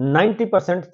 90%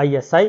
ISI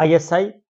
ISI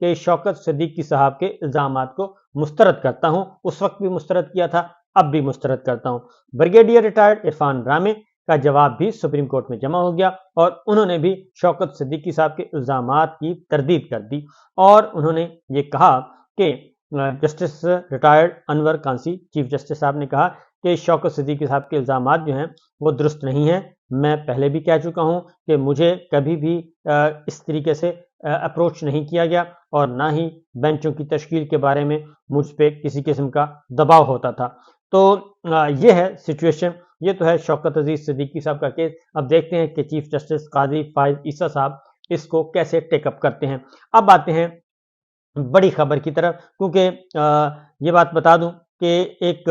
کہ شوکت صدیقی صاحب کے الزامات کو مسترد کرتا ہوں. اس وقت بھی مسترد کیا تھا, اب بھی مسترد کرتا ہوں. بریگیڈیئر ریٹائرڈ عرفان رامے کا جواب بھی سپریم کورٹ میں جمع ہو گیا اور انہوں نے بھی شوکت صدیقی صاحب کے الزامات کی تردید کر دی اور انہوں نے یہ کہا کہ جسٹس ریٹائرڈ انور کانسی چیف جسٹس صاحب نے کہا کہ شوکت صدیقی صاحب کے الزامات جو ہیں وہ درست نہیں ہیں. میں پہلے بھی کہہ چکا ہوں کہ مجھے کبھی بھی اس طریقے سے اپروچ نہیں کیا گیا اور نہ ہی بینچوں کی تشکیل کے بارے میں مجھ پہ کسی قسم کا دباؤ ہوتا تھا. تو یہ ہے سچویشن. یہ تو ہے شوکت عزیز صدیقی صاحب کا کیس. اب دیکھتے ہیں کہ چیف جسٹس قاضی فائز عیسیٰ صاحب اس کو کیسے ٹیک اپ کرتے ہیں. اب آتے ہیں بڑی خبر کی طرف, کیونکہ یہ بات بتا دوں کہ ایک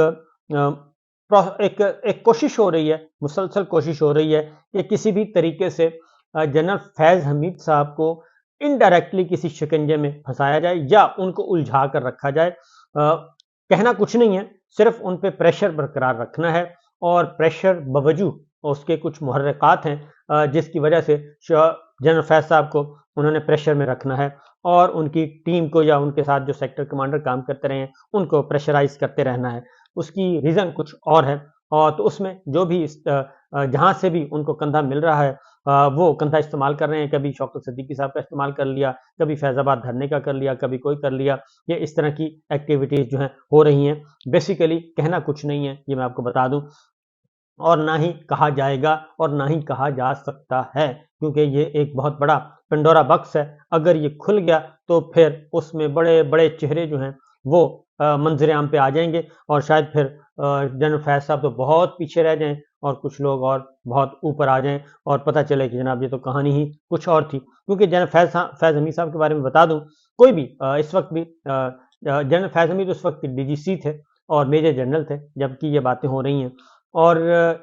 کوشش ہو رہی ہے, مسلسل کوشش ہو رہی ہے کہ کسی بھی طریقے سے جنرل فیض حمید صاحب کو انڈائریکٹلی کسی شکنجے میں پھنسایا جائے یا ان کو الجھا کر رکھا جائے. کہنا کچھ نہیں ہے, صرف ان پہ پریشر برقرار رکھنا ہے اور پریشر بوجہ اس کے کچھ محرکات ہیں جس کی وجہ سے جنرل فیض صاحب کو انہوں نے پریشر میں رکھنا ہے اور ان کی ٹیم کو یا ان کے ساتھ جو سیکٹر کمانڈر کام کرتے رہے ہیں ان کو پریشرائز کرتے رہنا ہے. اس کی ریزن کچھ اور ہے اور تو اس میں جو بھی جہاں سے بھی ان کو کندھا مل رہا ہے وہ کندھا استعمال کر رہے ہیں. کبھی شوکت صدیقی صاحب کا استعمال کر لیا, کبھی فیض آباد دھرنے کا کر لیا, کبھی کوئی کر لیا. یہ اس طرح کی ایکٹیویٹیز جو ہیں ہو رہی ہیں. بیسیکلی کہنا کچھ نہیں ہے, یہ میں آپ کو بتا دوں, اور نہ ہی کہا جائے گا اور نہ ہی کہا جا سکتا ہے, کیونکہ یہ ایک بہت بڑا پنڈورا باکس ہے. اگر یہ کھل گیا تو پھر اس میں بڑے بڑے چہرے جو ہیں وہ منظر عام پہ آ جائیں گے اور شاید پھر جنرل فیض صاحب تو بہت پیچھے رہ جائیں اور کچھ لوگ اور بہت اوپر آ جائیں اور پتہ چلے کہ جناب یہ تو کہانی ہی کچھ اور تھی. کیونکہ جنرل فیض حمید صاحب کے بارے میں بتا دوں, کوئی بھی اس وقت بھی جنرل فیض حمید اس وقت ڈی جی سی تھے اور میجر جنرل تھے جبکہ یہ باتیں ہو رہی ہیں, اور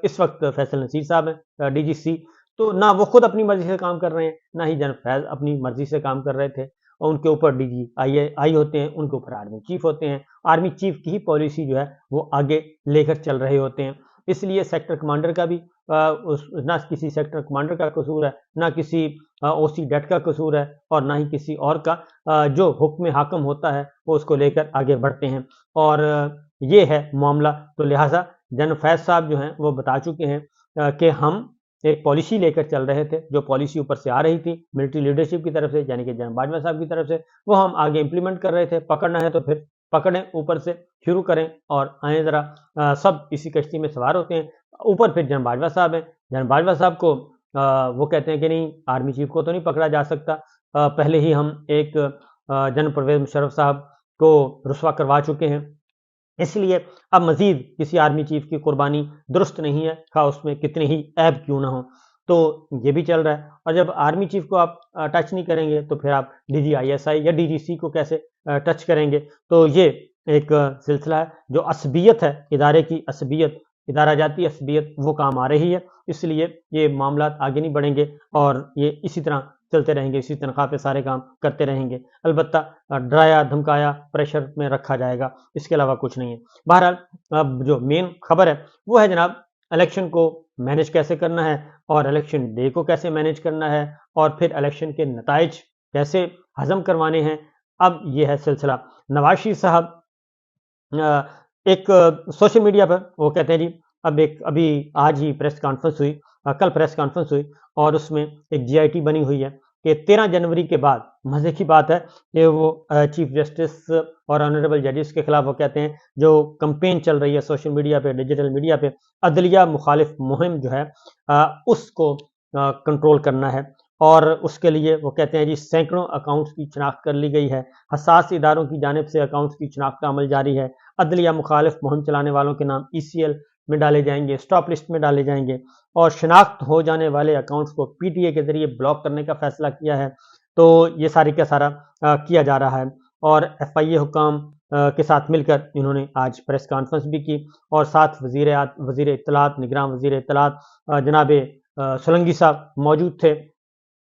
اس وقت فیصل نصیر صاحب ہیں ڈی جی سی. تو نہ وہ خود اپنی مرضی سے کام کر رہے ہیں, نہ ہی جنرل فیض اپنی مرضی سے کام کر رہے تھے, اور ان کے اوپر ڈی جی آئی ہوتے ہیں, ان کے اوپر آرمی چیف ہوتے ہیں. آرمی چیف کی ہی پالیسی جو ہے وہ آگے لے کر چل رہے ہوتے ہیں. اس لیے سیکٹر کمانڈر کا بھی نہ کسی سیکٹر کمانڈر کا قصور ہے, نہ کسی او سی ڈیٹ کا قصور ہے, اور نہ ہی کسی اور کا. جو حکم حاکم ہوتا ہے وہ اس کو لے کر آگے بڑھتے ہیں, اور یہ ہے معاملہ. تو لہٰذا جنرل فیض صاحب جو ہیں وہ بتا چکے ہیں کہ ہم ایک پالیسی لے کر چل رہے تھے, جو پالیسی اوپر سے آ رہی تھی ملٹری لیڈرشپ کی طرف سے, یعنی کہ جنرل باجوہ صاحب کی طرف سے, وہ ہم آگے امپلیمنٹ کر رہے تھے. پکڑنا ہے تو پھر پکڑیں, اوپر سے شروع کریں اور آئیں ذرا. سب اسی کشتی میں سوار ہوتے ہیں. اوپر پھر جنرل باجوہ صاحب ہیں. جنرل باجوہ صاحب کو وہ کہتے ہیں کہ نہیں, آرمی چیف کو تو نہیں پکڑا جا سکتا. پہلے ہی ہم ایک جنرل پرویز مشرف صاحب کو رسوا کروا چکے ہیں, اس لیے اب مزید کسی آرمی چیف کی قربانی درست نہیں ہے, خواہ اس میں کتنے ہی عیب کیوں نہ ہوں. تو یہ بھی چل رہا ہے. اور جب آرمی چیف کو آپ ٹچ نہیں کریں گے تو پھر آپ D G I S I یا ڈی جی سی کو کیسے ٹچ کریں گے. تو یہ ایک سلسلہ ہے جو عصبیت ہے, ادارے کی عصبیت, ادارہ جاتی عصبیت, وہ کام آ رہی ہے. اس لیے یہ معاملات آگے نہیں بڑھیں گے اور یہ اسی طرح چلتے رہیں گے, اسی تنخواہ پہ سارے کام کرتے رہیں گے. البتہ ڈرایا دھمکایا پریشر میں رکھا جائے گا, اس کے علاوہ کچھ نہیں ہے. بہرحال اب جو مین خبر ہے وہ ہے جناب الیکشن کو مینیج کیسے کرنا ہے, اور الیکشن ڈے کو کیسے مینیج کرنا ہے, اور پھر الیکشن کے نتائج کیسے ہضم کروانے ہیں. اب یہ ہے سلسلہ. نواز شریف صاحب ایک سوشل میڈیا پر وہ کہتے ہیں جی ابھی آج ہی پریس کانفرنس ہوئی, کل پریس کانفرنس ہوئی, اور اس میں ایک جی آئی ٹی بنی ہوئی ہے کہ 13 جنوری کے بعد, مزے کی بات ہے کہ وہ چیف جسٹس اور آنریبل ججز کے خلاف وہ کہتے ہیں جو کمپین چل رہی ہے سوشل میڈیا پہ, ڈیجیٹل میڈیا پہ, عدلیہ مخالف مہم جو ہے اس کو کنٹرول کرنا ہے, اور اس کے لیے وہ کہتے ہیں جی سینکڑوں اکاؤنٹس کی شناخت کر لی گئی ہے, حساس اداروں کی جانب سے اکاؤنٹس کی شناخت کا عمل جاری ہے, عدلیہ مخالف مہم چلانے والوں کے نام ای سی ایل میں ڈالے جائیں گے, اسٹاپ لسٹ میں ڈالے جائیں گے, اور شناخت ہو جانے والے اکاؤنٹس کو پی ٹی اے کے ذریعے بلاک کرنے کا فیصلہ کیا ہے. تو یہ ساری کا سارا کیا جا رہا ہے, اور ایف آئی اے حکام کے ساتھ مل کر انہوں نے آج پریس کانفرنس بھی کی, اور ساتھ وزیر اطلاعات, نگراں وزیر اطلاعات جناب سولنگی صاحب موجود تھے,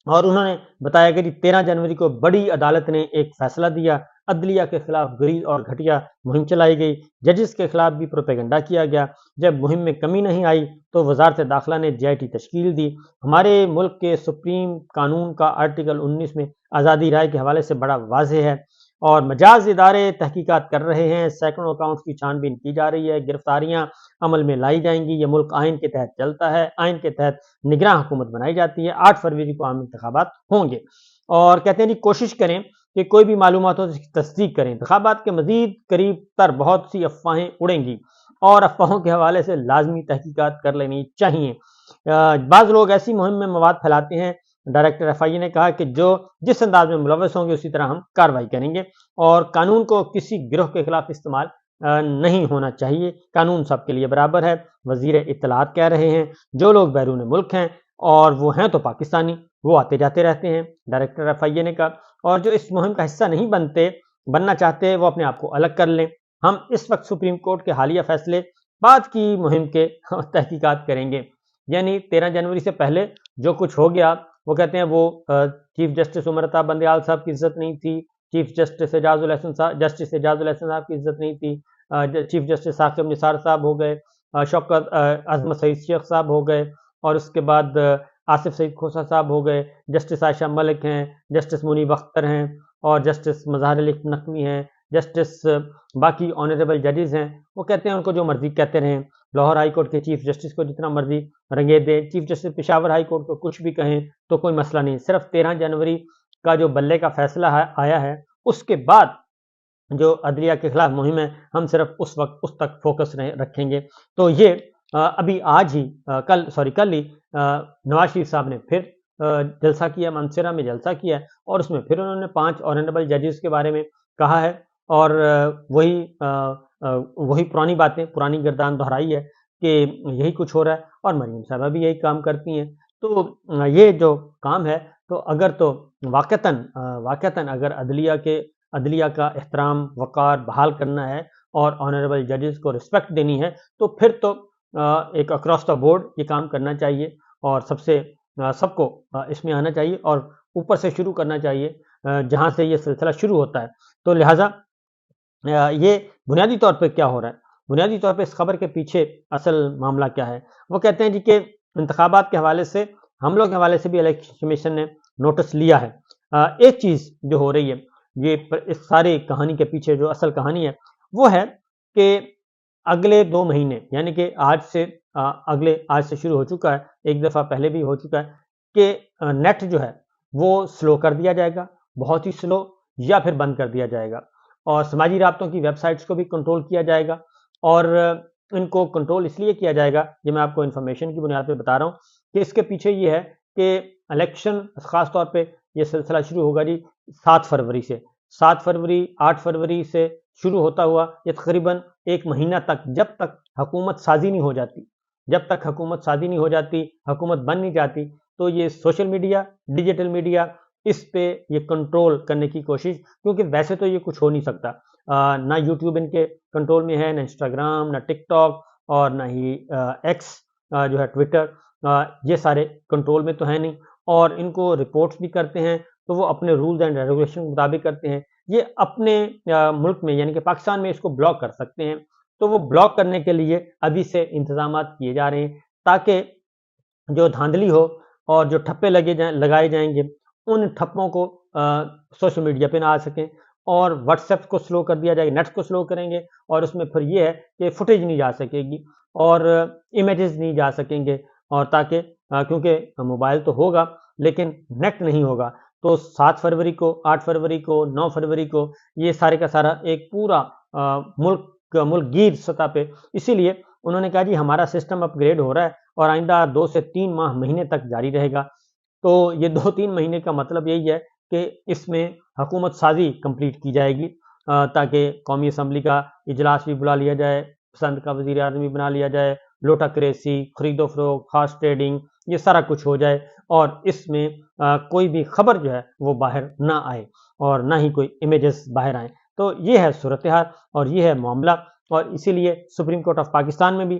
اور انہوں نے بتایا کہ 13 جنوری کو بڑی عدالت نے ایک فیصلہ دیا عدلیہ کے خلاف غلیظ اور گھٹیا مہم چلائی گئی، ججز کے خلاف بھی پروپیگنڈا کیا گیا۔ جب مہم میں کمی نہیں آئی تو وزارت داخلہ نے JIT تشکیل دی۔ ہمارے ملک کے سپریم قانون کا آرٹیکل 19 میں آزادی رائے کے حوالے سے بڑا واضح ہے، اور مجاز ادارے تحقیقات کر رہے ہیں، سینکڑوں اکاؤنٹس کی چھان بین کی جا رہی ہے، گرفتاریاں عمل میں لائی جائیں گی۔ یہ ملک آئین کے تحت چلتا ہے، آئین کے تحت نگراں حکومت بنائی جاتی ہے۔ 8 فروری کو عام انتخابات ہوں گے، اور کہتے ہیں جی کوشش کریں کہ کوئی بھی معلومات ہو تو اس کی تصدیق کریں۔ انتخابات کے مزید قریب تر بہت سی افواہیں اڑیں گی، اور افواہوں کے حوالے سے لازمی تحقیقات کر لینی چاہیے۔ بعض لوگ ایسی مہم میں مواد پھیلاتے ہیں، ڈائریکٹر FIA نے کہا کہ جس انداز میں ملوث ہوں گے اسی طرح ہم کارروائی کریں گے، اور قانون کو کسی گروہ کے خلاف استعمال نہیں ہونا چاہیے، قانون سب کے لیے برابر ہے۔ وزیر اطلاعات کہہ رہے ہیں جو لوگ بیرون ملک ہیں اور وہ ہیں تو پاکستانی، وہ آتے جاتے رہتے ہیں، ڈائریکٹر FIA نے کہا، اور جو اس مہم کا حصہ نہیں بننا چاہتے وہ اپنے آپ کو الگ کر لیں۔ ہم اس وقت سپریم کورٹ کے حالیہ فیصلے بعد کی مہم کے تحقیقات کریں گے، یعنی 13 جنوری سے پہلے جو کچھ ہو گیا، وہ کہتے ہیں وہ چیف جسٹس عمر عطا بندیال صاحب کی عزت نہیں تھی، چیف جسٹس اعجاز الحسن صاحب کی عزت نہیں تھی، چیف جسٹس ثاقب نثار صاحب ہو گئے، شوکت عظمت سعید شیخ صاحب ہو گئے، اور اس کے بعد آصف سعید کھوسہ صاحب ہو گئے، جسٹس عائشہ ملک ہیں، جسٹس منیب اختر ہیں، اور جسٹس مظہر علی نقوی ہیں، جسٹس باقی آنریبل ججز ہیں، وہ کہتے ہیں ان کو جو مرضی کہتے رہیں، لاہور ہائی کورٹ کے چیف جسٹس کو جتنا مرضی رنگے دیں، chief justice Peshawar high court کو کچھ بھی کہیں تو کوئی مسئلہ نہیں۔ صرف 13 جنوری کا جو بلے کا فیصلہ آیا ہے، اس کے بعد جو عدلیہ کے خلاف مہم ہے، ہم صرف اس تک فوکس رکھیں گے۔ تو یہ ابھی کل ہی نواز شریف صاحب نے پھر جلسہ کیا، منصورہ میں جلسہ کیا، اور اس میں پھر انہوں نے 5 آنریبل ججز کے بارے میں کہا ہے، اور وہی پرانی باتیں، پرانی گردان دہرائی ہے کہ یہی کچھ ہو رہا ہے، اور مریم صاحبہ بھی یہی کام کرتی ہیں۔ تو یہ جو کام ہے، تو واقعتاً اگر عدلیہ کا احترام وقار بحال کرنا ہے اور آنریبل ججز کو رسپیکٹ دینی ہے، تو پھر تو ایک اکراس دا بورڈ یہ کام کرنا چاہیے، اور سب کو اس میں آنا چاہیے، اور اوپر سے شروع کرنا چاہیے جہاں سے یہ سلسلہ شروع ہوتا ہے۔ تو لہٰذا یہ بنیادی طور پہ کیا ہو رہا ہے، بنیادی طور پہ اس خبر کے پیچھے اصل معاملہ کیا ہے، وہ کہتے ہیں جی کہ انتخابات کے حوالے سے، حملوں کے حوالے سے بھی الیکشن کمیشن نے نوٹس لیا ہے۔ ایک چیز جو ہو رہی ہے، یہ اس ساری کہانی کے پیچھے جو اصل کہانی ہے، وہ ہے کہ اگلے 2 مہینے، یعنی کہ آج سے شروع ہو چکا ہے، ایک دفعہ پہلے بھی ہو چکا ہے، کہ نیٹ جو ہے وہ سلو کر دیا جائے گا، بہت ہی سلو، یا پھر بند کر دیا جائے گا، اور سماجی رابطوں کی ویب سائٹس کو بھی کنٹرول کیا جائے گا، اور ان کو کنٹرول اس لیے کیا جائے گا، یہ میں آپ کو انفارمیشن کی بنیاد پہ بتا رہا ہوں، کہ اس کے پیچھے یہ ہے کہ الیکشن خاص طور پہ یہ سلسلہ شروع ہوگا جی 7 فروری سے، 8 فروری سے شروع ہوتا ہوا یہ تقریباً 1 مہینہ تک، جب تک حکومت سازی نہیں ہو جاتی، حکومت بن نہیں جاتی، تو یہ سوشل میڈیا، ڈیجیٹل میڈیا، اس پہ یہ کنٹرول کرنے کی کوشش، کیونکہ ویسے تو یہ کچھ ہو نہیں سکتا، نہ یوٹیوب ان کے کنٹرول میں ہے، نہ انسٹاگرام، نہ ٹک ٹاک، اور نہ ہی ایکس جو ہے ٹویٹر، یہ سارے کنٹرول میں تو ہے نہیں، اور ان کو رپورٹس بھی کرتے ہیں تو وہ اپنے رولز اینڈ ریگولیشن کے مطابق کرتے ہیں۔ یہ اپنے ملک میں یعنی کہ پاکستان میں اس کو بلاک کر سکتے ہیں، تو وہ بلاک کرنے کے لیے ابھی سے انتظامات کیے جا رہے ہیں، تاکہ جو دھاندلی ہو اور جو ٹھپے لگائے جائیں گے، ان ٹھپوں کو سوشل میڈیا پہ نہ آ سکیں، اور واٹس ایپ کو سلو کر دیا جائے گا، نیٹ کو سلو کریں گے، اور اس میں پھر یہ ہے کہ فوٹیج نہیں جا سکے گی، اور امیجز نہیں جا سکیں گے، اور تاکہ کیونکہ موبائل تو ہوگا لیکن نیٹ نہیں ہوگا، تو 7 فروری کو، 8 فروری کو، 9 فروری کو یہ سارے کا سارا ایک پورا ملک گیر سطح پہ، اسی لیے انہوں نے کہا جی ہمارا سسٹم اپ گریڈ ہو رہا ہے، اور آئندہ 2 سے 3 مہینے تک جاری رہے گا۔ تو یہ 2-3 مہینے کا مطلب یہی ہے کہ اس میں حکومت سازی کمپلیٹ کی جائے گی، تاکہ قومی اسمبلی کا اجلاس بھی بلا لیا جائے، پسند کا وزیر اعظم بھی بنا لیا جائے، لوٹا کریسی، خرید و فروخت، خاص ٹریڈنگ، یہ سارا کچھ ہو جائے، اور اس میں کوئی بھی خبر جو ہے وہ باہر نہ آئے، اور نہ ہی کوئی امیجز باہر آئیں۔ تو یہ ہے صورتحال، اور یہ ہے معاملہ، اور اسی لیے سپریم کورٹ آف پاکستان میں بھی